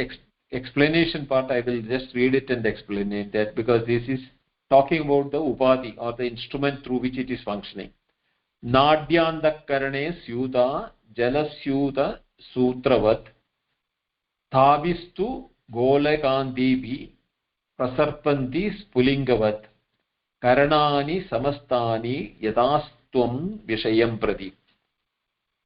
explanation part, I will just read it and explain it, that because this is talking about the Upadhi or the instrument through which it is functioning. Nadyandakarane syuta jalasyuta sutravat thavistu golakandibhi prasarpanti spulingavat karanani samastani yadastvam vishayam prati.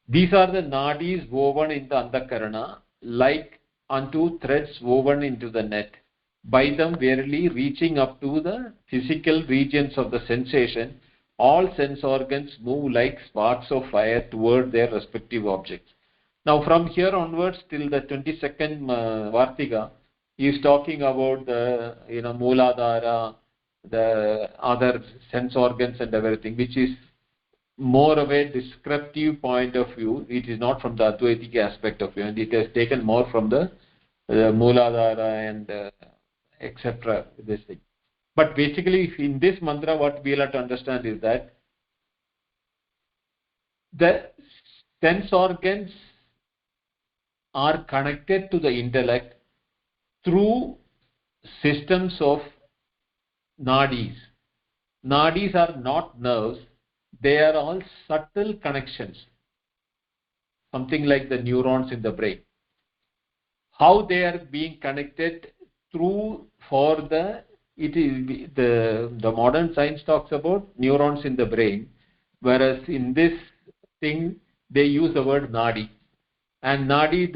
These are the nadis woven in the antakarana, like unto threads woven into the net, by them verily reaching up to the physical regions of the sensation. All sense organs move like sparks of fire toward their respective objects. Now from here onwards till the 22nd Vartika, he is talking about the Mooladhara, the other sense organs and everything, which is more of a descriptive point of view. It is not from the Advaitic aspect of view, and it has taken more from the Mooladhara and etc. This thing. But basically, in this mantra, what we have to understand is that the sense organs are connected to the intellect through systems of nadis. Nadis are not nerves, they are all subtle connections, something like the neurons in the brain. How they are being connected through for the modern science talks about neurons in the brain, whereas in this thing they use the word nadi. And nadi,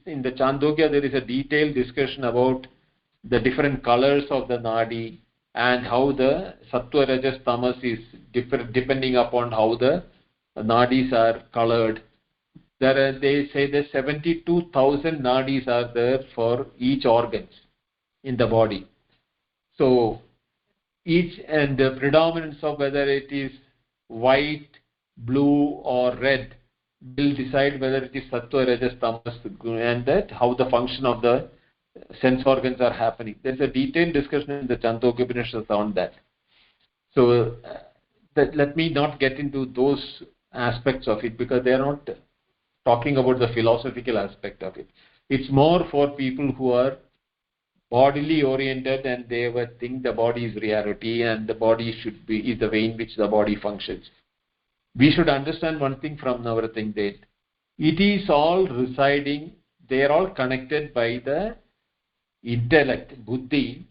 in the Chandogya there is a detailed discussion about the different colors of the nadi and how the sattva, rajas, tamas is different depending upon how the nadis are colored. They say that 72,000 nadis are there for each organs in the body. So each, and the predominance of whether it is white, blue or red will decide whether it is sattva, rajas, tamas, and that how the function of the sense organs are happening. There is a detailed discussion in the Chandogya Upanishads on that. So let me not get into those aspects of it, because they are not talking about the philosophical aspect of it. It's more for people who are bodily oriented and they would think the body is reality and the body is the way in which the body functions. We should understand one thing from our thing, that it is all residing, they are all connected by the intellect, buddhi,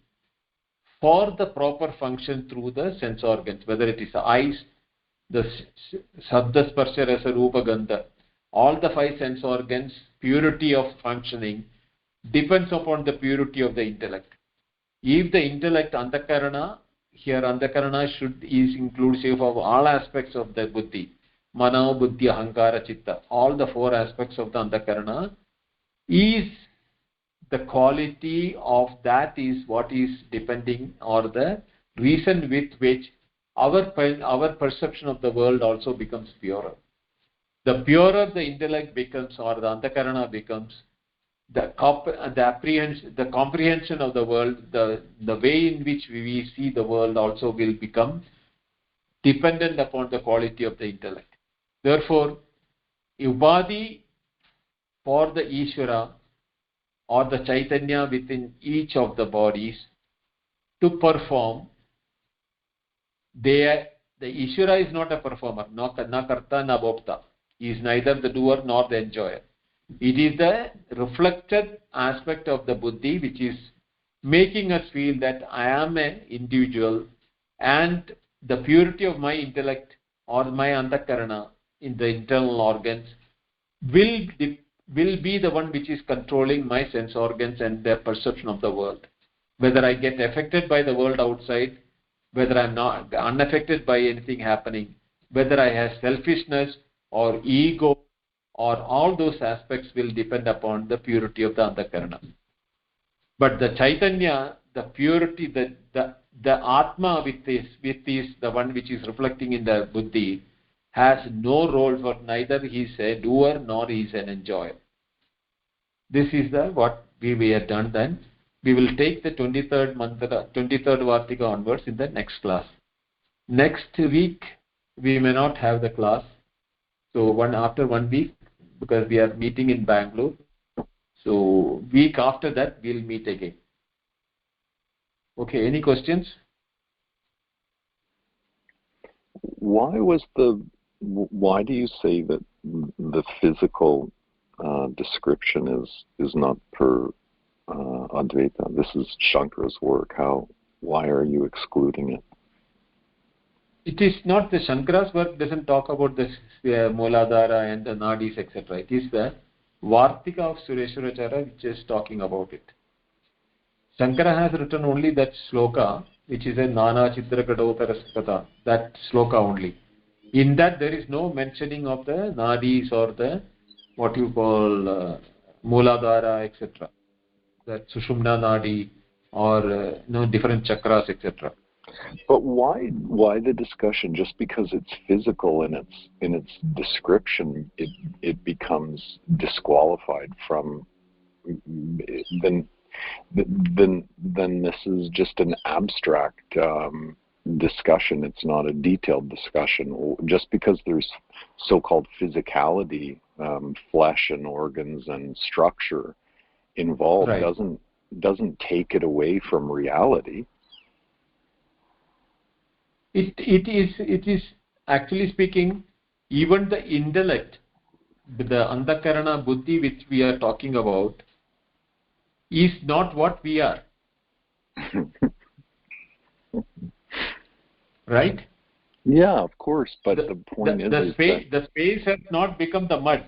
for the proper function through the sense organs, whether it is the eyes, the sabda, sparsha, rasa, rupa, gandha, all the 5 sense organs, purity of functioning depends upon the purity of the intellect. If the intellect, antakarana, here antakarana is inclusive of all aspects of the buddhi, mana, buddhi, ahankara, chitta, all the 4 aspects of the antakarana, is the quality of that is what is depending, or the reason with which our perception of the world also becomes purer. The purer the intellect becomes, or the antakarana becomes, the comprehension of the world, the way in which we see the world also will become dependent upon the quality of the intellect. Therefore, Upadhi for the Ishvara or the Chaitanya within each of the bodies to perform, the Ishvara is not a performer, na karta na bhokta. He is neither the doer nor the enjoyer. It is the reflected aspect of the buddhi which is making us feel that I am an individual, and the purity of my intellect or my antakarana in the internal organs will will be the one which is controlling my sense organs and their perception of the world. Whether I get affected by the world outside, whether I'm not unaffected by anything happening, whether I have selfishness or ego, or all those aspects will depend upon the purity of the Antakarana. But the Chaitanya, the purity, the Atma with this, the one which is reflecting in the Buddhi, has no role for neither he is a doer nor he is an enjoyer. This is what we have done then. We will take the 23rd Vartika onwards in the next class. Next week, we may not have the class. So after 1 week, because we are meeting in Bangalore. So week after that, we'll meet again. Okay, any questions? Why do you say that the physical description is not per Advaita? This is Shankara's work. Why are you excluding it? It is not the Shankara's work doesn't talk about the Mooladhara and the Nadis, etc. It is the Varthikas of Sri Suresuracharya which is talking about it. Shankara has written only that sloka, which is a Nana Chitra Kadotaraskata, that sloka only. In that there is no mentioning of the Nadis or the what you call Mooladhara, etc. That Sushumna Nadi or different chakras, etc. But why the discussion? Just because it's physical in its description, it becomes disqualified from. Then this is just an abstract discussion. It's not a detailed discussion. Just because there's so-called physicality, flesh and organs and structure involved, right, doesn't take it away from reality. It is actually speaking, even the intellect, the Antakarana Buddhi which we are talking about, is not what we are. Right? Yeah, of course. But the point is the space has not become the mud.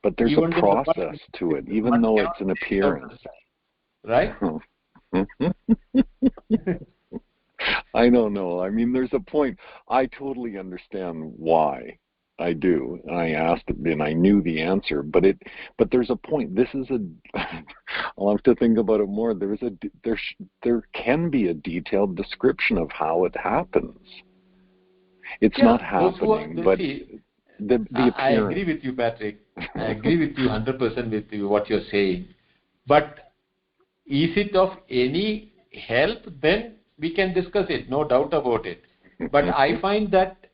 But there's even a process to it, even though it's an appearance. Right? I don't know. I mean, there's a point. I totally understand why. I do. I asked it and I knew the answer, but there's a point. This is I'll have to think about it more. There can be a detailed description of how it happens. It's not happening, but the appearance. I agree with you, Patrick. I agree with you 100% with you, what you're saying. But is it of any help? Then we can discuss it, no doubt about it. But I find that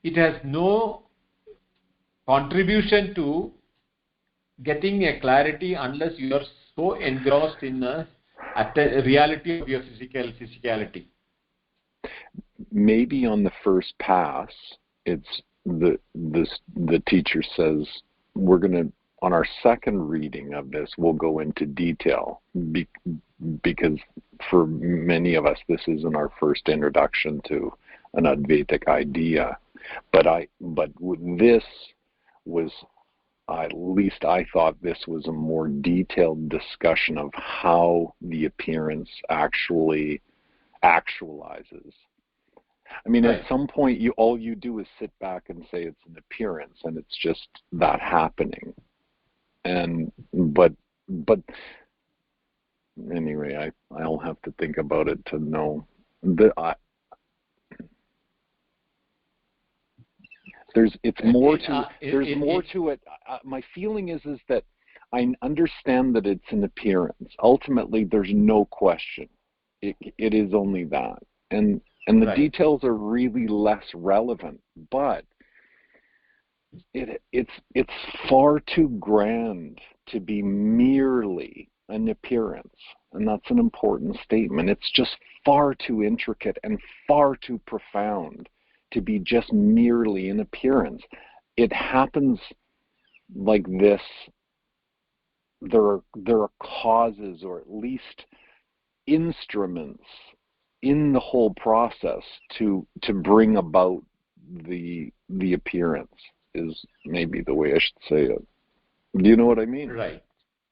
it has no contribution to getting a clarity unless you are so engrossed in the reality of your physicality. Maybe on the first pass, it's the teacher says we're going to, on our second reading of this, we'll go into detail because for many of us this isn't our first introduction to an Advaitic idea. But this was, at least I thought this was a more detailed discussion of how the appearance actually actualizes. I mean, right. At some point, all you do is sit back and say it's an appearance, and it's just that happening. But anyway, I'll have to think about it to know. There's more to it. My feeling is that I understand that it's an appearance. Ultimately, there's no question. It is only that, and the right. Details are really less relevant. But it's far too grand to be merely an appearance, and that's an important statement. It's just far too intricate and far too profound to be just merely an appearance. It happens like this. There are causes, or at least instruments in the whole process to bring about the appearance, is maybe the way I should say it. Do you know what I mean? Right.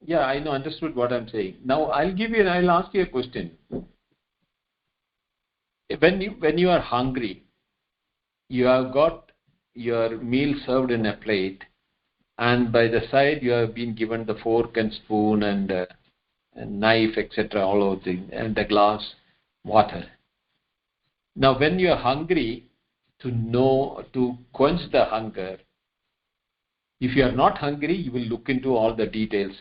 Yeah, I know, understood what I'm saying. Now I'll ask you a question. When you are hungry, you have got your meal served in a plate, and by the side you have been given the fork and spoon and knife, etc., all over things, and the glass water. Now when you are hungry, to quench the hunger, if you are not hungry, you will look into all the details.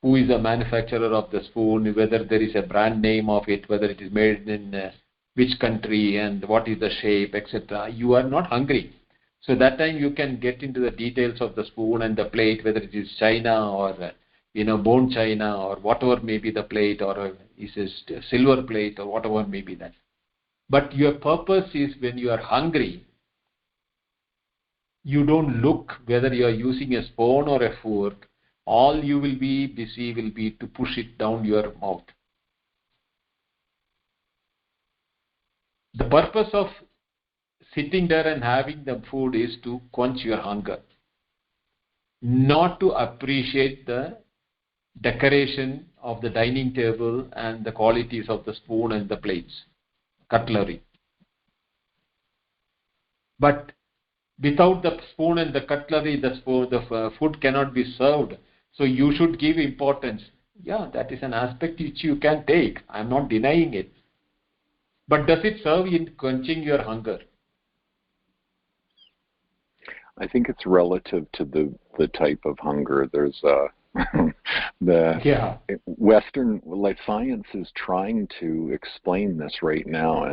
Who is the manufacturer of the spoon, whether there is a brand name of it, whether it is made in which country, and what is the shape, etc. You are not hungry. So that time you can get into the details of the spoon and the plate, whether it is china or bone china or whatever may be the plate, or is a silver plate or whatever may be that. But your purpose is, when you are hungry, you don't look whether you are using a spoon or a fork. All you will be busy will be to push it down your mouth. The purpose of sitting there and having the food is to quench your hunger, not to appreciate the decoration of the dining table and the qualities of the spoon and the plates, cutlery. But without the spoon and the cutlery, the food cannot be served. So you should give importance. Yeah, that is an aspect which you can take. I am not denying it. But does it serve in quenching your hunger? I think it's relative to the type of hunger. There's Western, like, science is trying to explain this right now,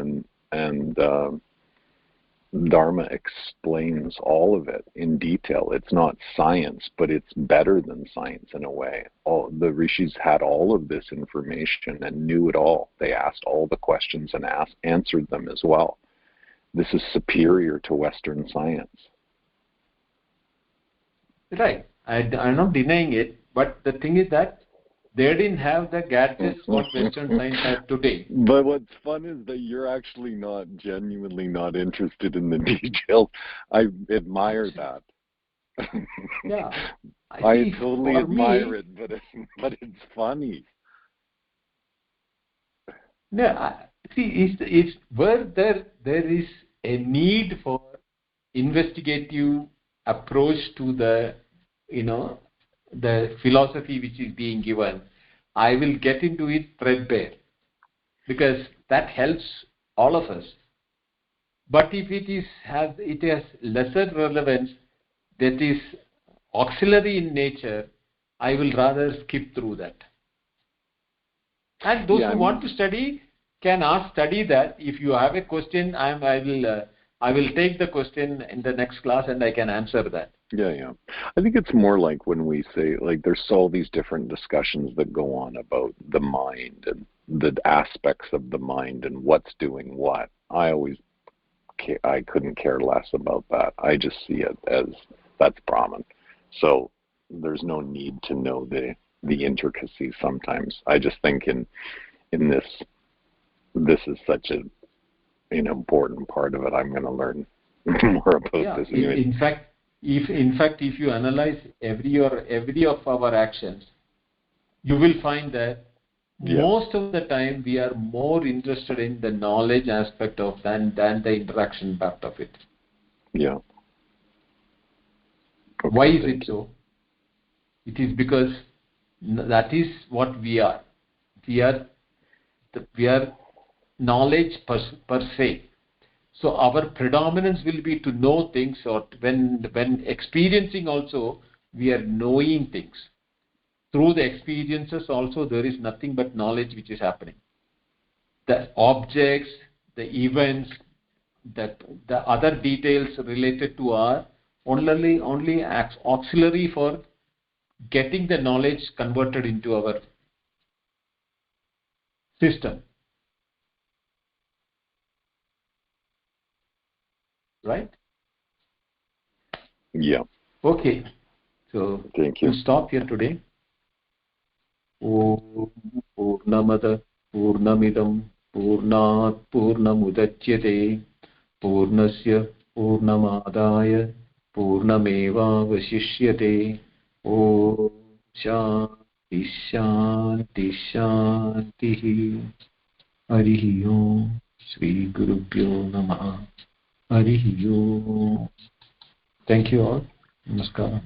and Dharma explains all of it in detail. It's not science, but it's better than science in a way. All the rishis had all of this information and knew it all. They asked all the questions and answered them as well. This is superior to Western science. Right. I'm not denying it, but the thing is that they didn't have the gadgets what Western science has today. But what's fun is that you're actually genuinely not interested in the details. I admire that. Yeah. I totally admire it, but it's funny. Yeah. It's where there is a need for investigative approach to the philosophy which is being given. I will get into it threadbare, because that helps all of us. But if it has lesser relevance, that is auxiliary in nature, I will rather skip through that. And those who want to study can study that. If you have a question, I will take the question in the next class and I can answer that. Yeah. I think it's more like when we say, like, there's all these different discussions that go on about the mind and the aspects of the mind and what's doing what. I couldn't care less about that. I just see it as that's Brahman. So there's no need to know the intricacies sometimes. I just think in this is such an important part of it. I'm going to learn more about this. In fact, if you analyze every of our actions, you will find that most of the time we are more interested in the knowledge aspect of than the interaction part of it. Yeah. Okay, why is it so? It is because that is what we are. We are knowledge per se. So our predominance will be to know things, or when experiencing also, we are knowing things. Through the experiences also, there is nothing but knowledge which is happening. The objects, the events, the other details related to are only auxiliary for getting the knowledge converted into our system. Right? Yeah. Okay. So thank you. We'll stop here today. Om Purnamada Purnamidam Purnat Purnamudachyate Purnasya Purnamadaya Purnameva Vasishyate Om Shanti Shanti Shanti. Harihi Om. Shri Gurubhyo Namaha. Harihi Om. Thank you all. Namaskar.